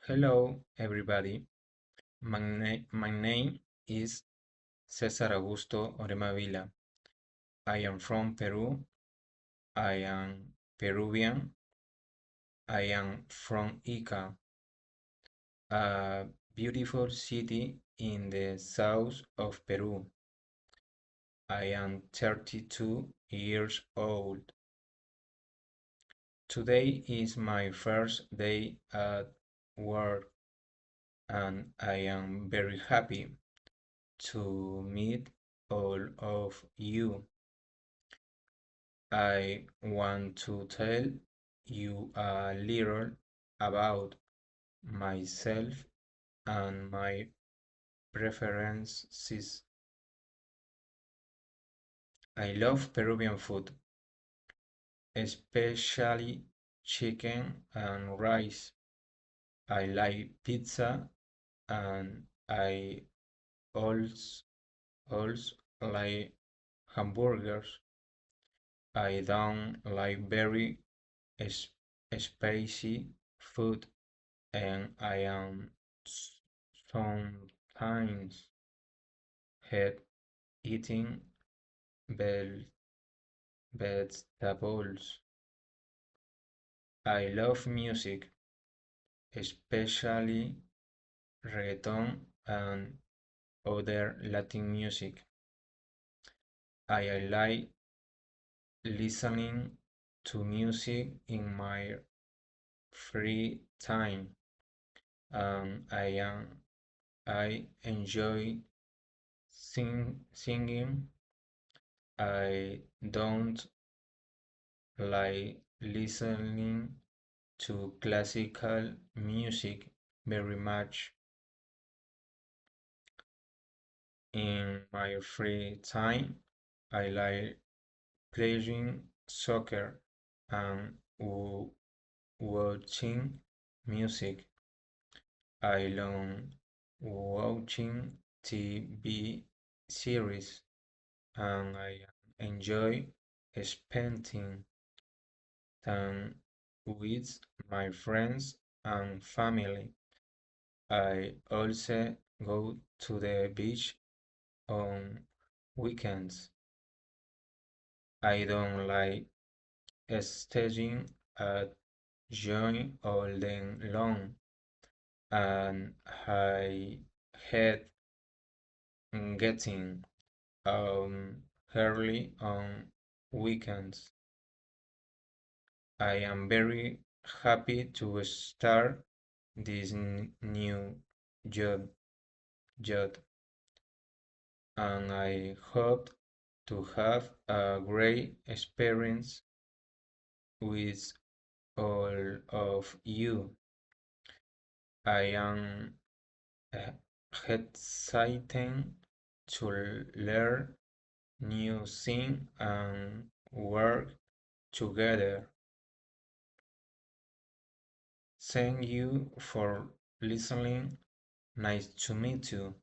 Hello, everybody. My name is Cesar Augusto Oremavila. I am from Peru. I am Peruvian. I am from Ica, a beautiful city in the south of Peru. I am 32 years old. Today is my first day at work, and I am very happy to meet all of you. I want to tell you a little about myself and my preferences. I love Peruvian food, especially chicken and rice. I like pizza and I also, also like hamburgers. I don't like very s- spicy food and I am sometimes hate eating ve- vegetables. I love music, especially reggaeton and other Latin music. I like listening to music in my free time, and I enjoy singing. I don't like listening to classical music very much. In my free time, I like playing soccer and watching music. I love watching TV series and I enjoy spending time with my friends and family. I also go to the beach on weekends. I don't like staying at home all day long, and I hate getting early on weekends. I am very happy to start this new job, job, and I hope to have a great experience with all of you. I am uh, excited to learn new things and work together. Thank you for listening. Nice to meet you.